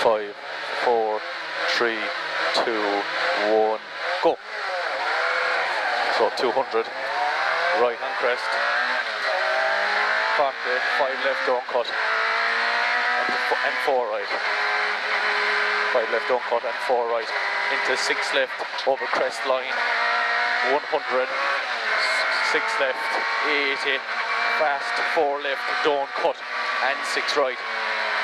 5, 4, 3, 2, 1, go. So 200, right hand crest, 40, 5 left, don't cut, and 4 right. 5 left, don't cut, and 4 right. Into 6 left, over crest line, 100, 6 left, 80, fast 4 left, don't cut, and 6 right.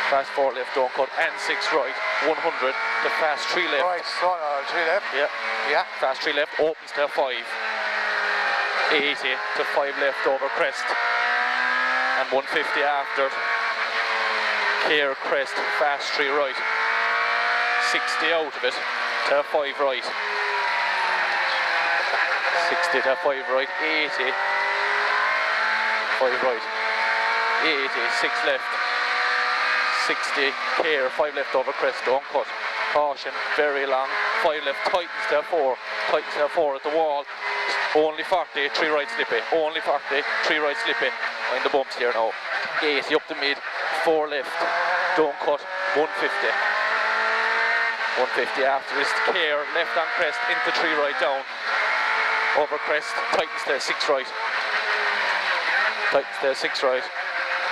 Fast 4 left, don't cut, and 6 right, 100 to fast 3 left. Right, so 3 left. Yeah. Yeah. Fast 3 left, opens to 5. 80 to 5 left over crest. And 150 after. Clear crest, fast 3 right. 60 out of it to 5 right. 60 to 5 right, 80. 5 right. 80, 6 left. 60, clear, 5 left over crest, don't cut. Caution, very long, 5 left, tightens to 4, tightens to 4 at the wall. Only 40, 3 right slippy, only 40, 3 right slippy. Mind the bumps here now. 80 up the mid, 4 left, don't cut, 150. 150 after this, clear, left on crest, into 3 right down. Over crest, tightens to 6 right. Tightens to 6 right.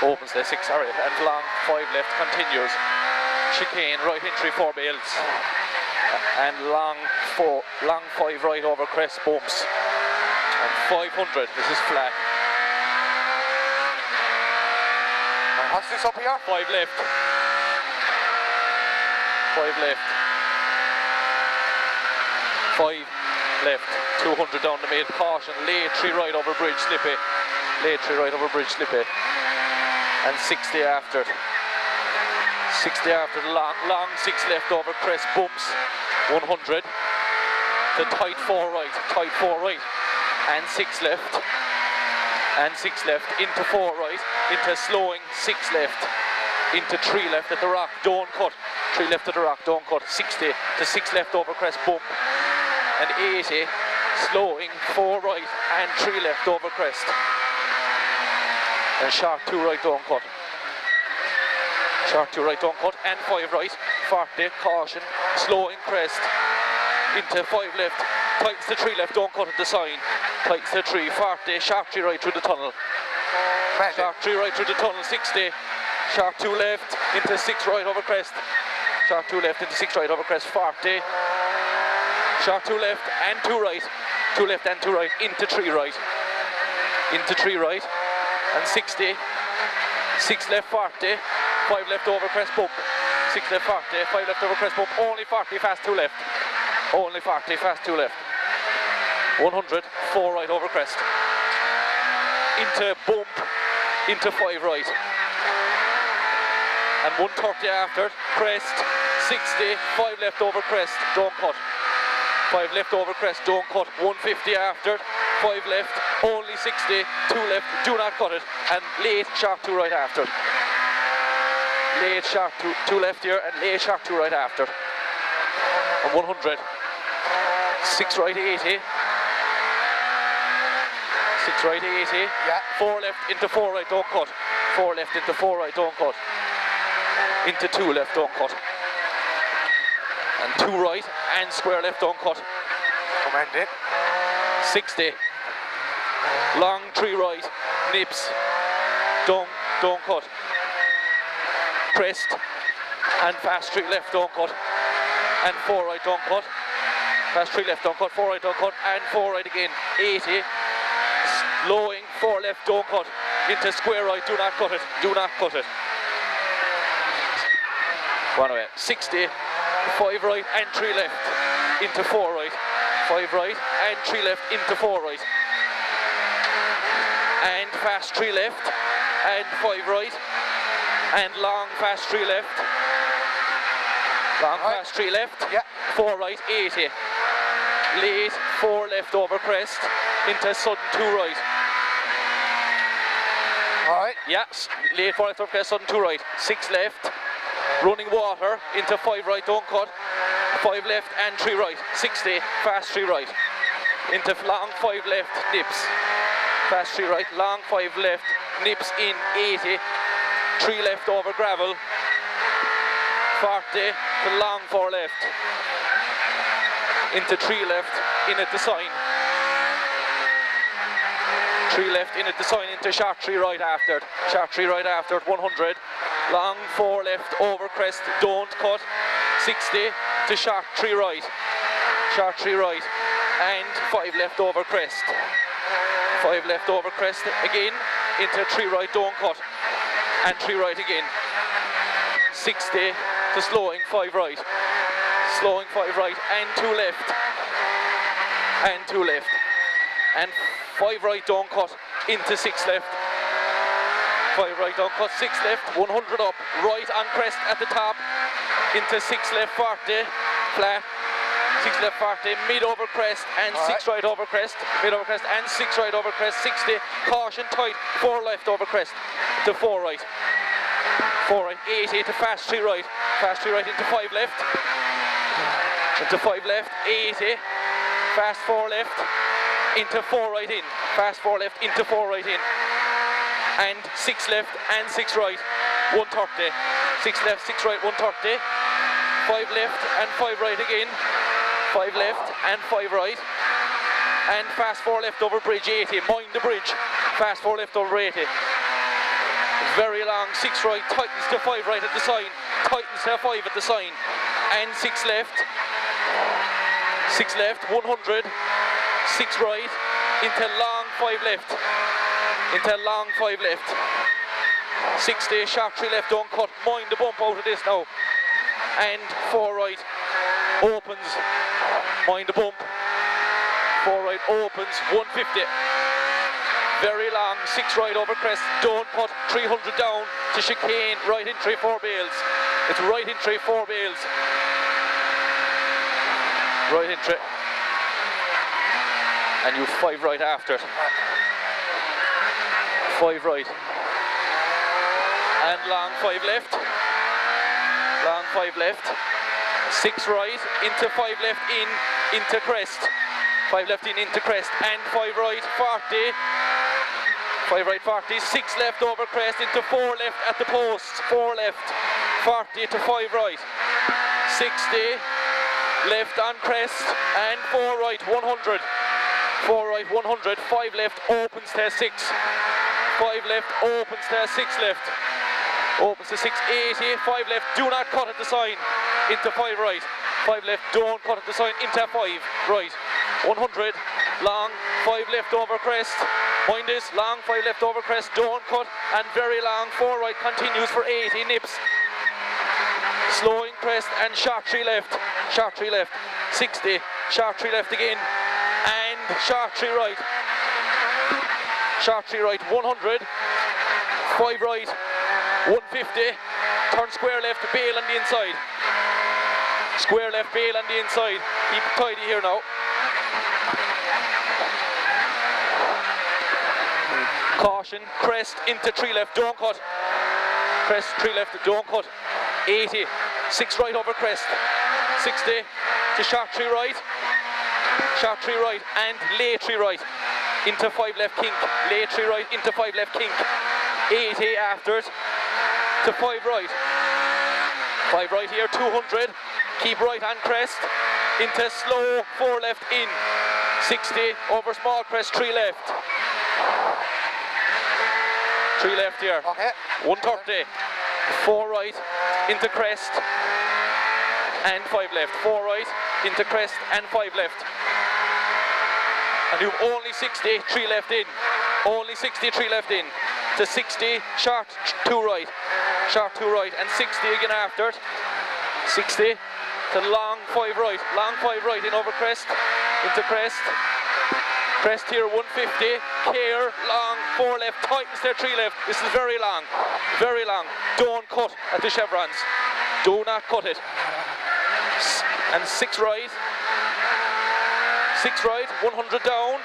Opens the 6, sorry, and long 5 left continues. Chicane, right entry 4 bales. And long 5 right over crest bumps. And 500, this is flat. And what's this up here? 5 left. 5 left. 5 left. 200 down the mid. Caution, late 3 right over bridge slippy. Late 3 right over bridge slippy. And 60 after. 60 after the long 6 left over crest bumps. 100 to tight 4 right, and 6 left, and 6 left, into 4 right, into slowing 6 left, into 3 left at the rock, don't cut, 3 left at the rock, don't cut, 60 to 6 left over crest bump, and 80, slowing 4 right and 3 left over crest. And sharp 2 right, don't cut. Sharp 2 right, don't cut, and 5 right, 40, caution, slowing crest, into 5 left, tightens to 3 left, don't cut at the sign, tightens to 3, 40, sharp 3 right through the tunnel. Sharp 3 right through the tunnel, 60, sharp 2 left, into 6 right over crest, sharp 2 left, into 6 right over crest, 40, sharp 2 left and 2 right, 2 left and 2 right, into 3 right, into 3 right, and 60, 6 left 40, 5 left over crest bump, 6 left 40, 5 left over crest bump, only 40, fast 2 left, only 40, fast 2 left, 100, 4 right over crest, into bump, into 5 right, and 130 after, crest, 60, 5 left over crest, don't cut, 5 left over crest, don't cut, 150 after, 5 left, only 60, 2 left, do not cut it, and late sharp 2 right after. Late sharp 2 left here, and late sharp 2 right after. And 100, 6 right 80, 6 right 80, yeah. 4 left into 4 right, don't cut, 4 left into 4 right, don't cut, into 2 left, don't cut, and 2 right, and square left, don't cut. Command it. 60, long 3 right, nips, don't cut, crest, and fast 3 left, don't cut, and 4 right, don't cut, fast 3 left, don't cut, 4 right, don't cut, and 4 right again, 80, slowing 4 left, don't cut, into square right, do not cut it, do not cut it. One away, 60, 5 right and 3 left, into 4 right, 5 right and 3 left, into 4 right, and fast 3 left, and 5 right, and long fast 3 left, long right. fast 3 left, yeah. 4 right, 80, late 4 left over crest, into sudden 2 right. Alright. Yes, late 4 left over crest, sudden 2 right, 6 left, running water, into 5 right, don't cut, 5 left and 3 right, 60, fast 3 right, into long 5 left, nips, fast 3 right, long 5 left, nips in, 80, 3 left over gravel, 40 to long 4 left, into 3 left, in at the sign, 3 left, in at the sign, into sharp 3 right after it, sharp 3 right after it, 100, long 4 left, over crest, don't cut, 60 to sharp 3 right, and 5 left over crest, 5 left over crest again, into 3 right, don't cut, and 3 right again, 60 to slowing 5 right, and 2 left, and 5 right, don't cut, into 6 left, 5 right, don't cut, 6 left, 100 up, right on crest at the top, into 6 left 40, flat, 6 left 40, mid over crest, and 6 right over crest, mid over crest, and 6 right over crest, 60, caution tight, 4 left over crest, to 4 right, 80 to fast 3 right, into 5 left, 80, fast 4 left, into 4 right in, fast 4 left, into 4 right in, and 6 left and 6 right, 130, 6 left, 6 right, 130, 5 left and 5 right again, 5 left and 5 right, and fast 4 left over bridge 80, mind the bridge, fast 4 left over 80, very long, 6 right, tightens to 5 right at the sign, tightens to 5 at the sign, and 6 left, 100, 6 right, into long 5 left, 60, sharp 3 left, don't cut, mind the bump out of this now, and 4 right, opens, mind the bump, 4 right, opens, 150, very long, 6 right over crest, don't cut, 300 down to chicane, right entry 4 bales, it's right entry 4 bales, right entry, and you 5 right after it, 5 right, and long 5 left, 6 right, into 5 left in, into crest, 5 left in, into crest, and 5 right, 40, 5 right 40, 6 left over crest, into 4 left at the posts, 4 left, 40 to 5 right, 60, left on crest, and 4 right, 100, 4 right, 100, 5 left, opens to 6, 5 left, opens to 6 left, opens to 680, 5 left, do not cut at the sign, into 5 right, 5 left, don't cut at the sign, into 5 right, 100, long, 5 left over crest, mind this, long 5 left over crest, don't cut, and very long, 4 right, continues for 80, nips, slowing crest, and sharp 3 left, 60, sharp 3 left again, and sharp 3 right, 100, 5 right, 150, turn square left, bail on the inside, square left, bail on the inside, keep it tidy here now, caution, crest, into 3 left, don't cut, crest, 3 left, don't cut, 80, 6 right over crest, 60, to sharp 3 right, and lay 3 right, into 5 left kink, lay 3 right, into 5 left kink, 80 after it, to 5 right, 5 right here, 200, keep right on crest, into slow 4 left in, 60, over small crest, 3 left, 3 left here, Okay. 130, 4 right, into crest, and 5 left, 4 right, into crest, and 5 left, and you've only 60, 3 left in, only 60, 3 left in, to 60, sharp 2 right, and 60 again after it, 60, to long 5 right, in over crest, into crest, crest here 150, care, long 4 left, tightens there 3 left, this is very long, don't cut at the chevrons, do not cut it, and 6 right, 100 down,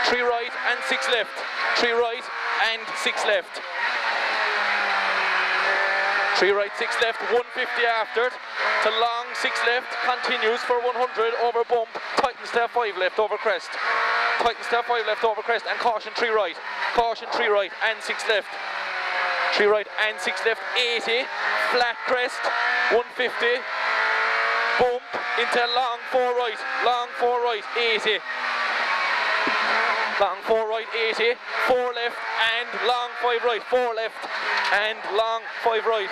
3 right and 6 left, 3 right and 6 left, 3 right, 6 left, 150 after it, to long 6 left, continues for 100 over bump, tightens to 5 left over crest, and caution 3 right, and 6 left, 3 right and 6 left, 80, flat crest, 150, bump into long 4 right, long 4 right, 80, long 4 right, 80, 4 left and long 5 right, 4 left and long 5 right,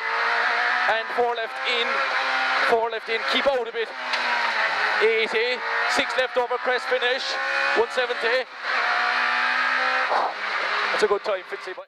and 4 left in, keep out a bit, 80, 6 left over crest finish, 170, that's a good time, Fitzy.